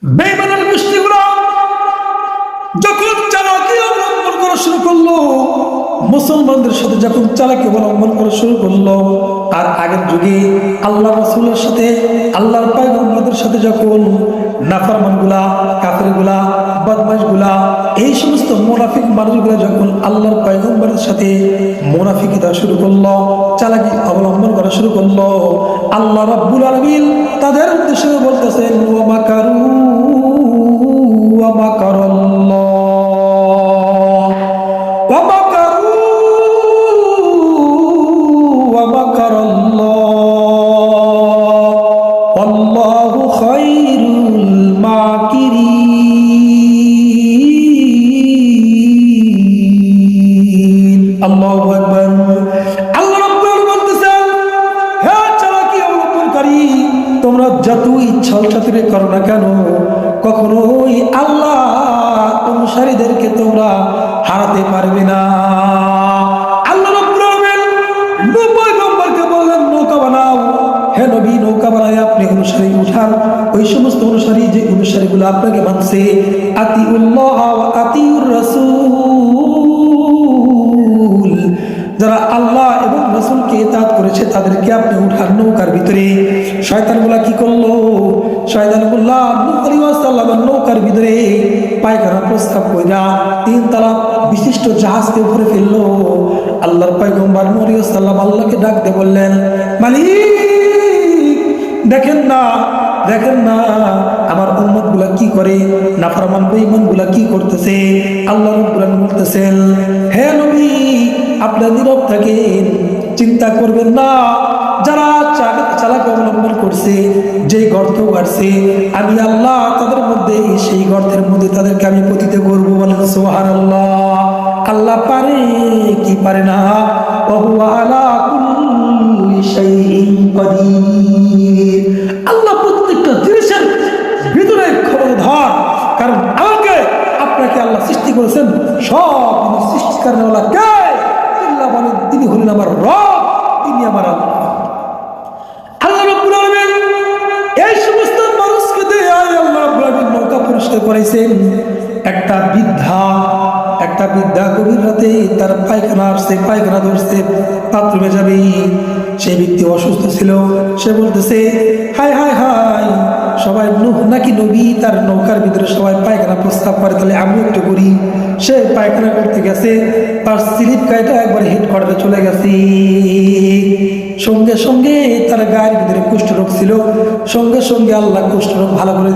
বেঈমানের গোষ্ঠীগুলো যখন চালাকি অবলম্বন করা শুরু করলো, মুসলমানদের সাথে যখন চালাকি অবলম্বন করা শুরু করলো, আর আগের যুগে আল্লাহ রাসূলের সাথে আল্লাহর পয়গম্বরদের সাথে যখন নাফরমানগুলা, কাফেরগুলা, বদমাশগুলা, এই সমস্ত মুনাফিক মানুষগুলা যখন আল্লাহর পয়গম্বরের সাথে মুনাফিকিতা শুরু করলো, চালাকি অবলম্বন করা শুরু করলো, আল্লাহ রাব্বুল আলামিন তাদের উদ্দেশ্যে বলতেছেন ওয়া মাকারু ওয়া মাকারাল্লাহ ওয়া মাকারু ওয়া মাকারাল্লাহ আল্লাহু খায়রুল মাকিরিন। আল্লাহু আকবার। আল্লাহ রাব্বুল আলামিন বলতেছেন, হে চালাকি অবলম্বনকারী, তোমরা যত ইচ্ছা চাতুরি করো না কেন, কখনোই আল্লাহ অনুসারীদেরকে তোমরা হারাতে পারবে না। আল্লাহ রাব্বুল আলামিন নূহ পয়গম্বরকে বললেন, নৌকা বানাও। হে নবী, নৌকা বানায় আপনি অনুসারী উঠান। ওই সমস্ত অনুসারী যে অনুসারীগুলো আপনাকে মানছে, আতিউল্লাহ ওয়া আতিউর রাসূল, যারা আল্লাহ এবং রাসূলকে ইতাআত করেছে তাদেরকে আপনি উঠান নৌকার ভিতরে। শয়তানগুলা কি করলো? শয়তানগুলা নূহ আলাইহিস সালামের নৌকার ভিতরে পায়খানা প্রস্তাব কইরা 3 তলা বিশিষ্ট জাহাজকে উপরে ফেললো। আল্লাহর পয়গম্বর নূহ আলাইহিস সালাম আল্লাহকে ডাক দিয়ে বললেন, মালিক দেখেন না, দেখেন না আমার উম্মত গুলা কি করে, নাফরমান বেঈমান গুলা কি করতেছে। আল্লাহ রাব্বুল আলামিন বলতেছেন, হে নবী আপনারা নীরব থাকেন, চিন্তা করবেন না। যারা চালাকি অবলম্বন করছে, যে গর্ত কাটছে, আমি আল্লাহ তাদের মধ্যে সেই গর্তের মধ্যে তাদেরকে আমি পতিত করবো। বলেন সুবহানাল্লাহ। আল্লাহ পারে কি পারে না? ওয়া হুয়া আলা কুল্লি শাইইন কাদির। আল্লাহ প্রত্যেকটা জিনিসের ভিতরে খবরদার। কারণ আমাকে আপনাকে আল্লাহ সৃষ্টি করেছেন, সব সৃষ্টি করেনওয়ালা কে? আল্লাহ বলেন, তিনি হলেন আমার রব, তিনি আমার আল্লাহ। আল্লাহ রাব্বুল আলামিন এই সমস্ত মানুষকে দিয়ে আল্লাহ রাব্বুল আলামিন নৌকা পরিষ্কার করেছেন। একটা বৃদ্ধা গভীর রাতে তার পায়খানা আসছে, পায়খানা ধরছে, বাথরুমে যাবে। সেই ব্যক্তি অসুস্থ ছিল। সে বলতেছে, হায় হায় হায়, সবাই নূহ নাকি নবী, তার নৌকার ভিতরে সবাই পায়খানা প্রস্তাব করে, তাহলে আমি একটু করি। সে পায়খানা করতে গেছে, তার স্লিপ কাইটা একবার হিট করতে চলে গেছে। সঙ্গে সঙ্গে তার গায়ের ভিতরে কুষ্ঠরোগ ছিল, সঙ্গে সঙ্গে আল্লাহ কুষ্ঠরোগ ভালো করে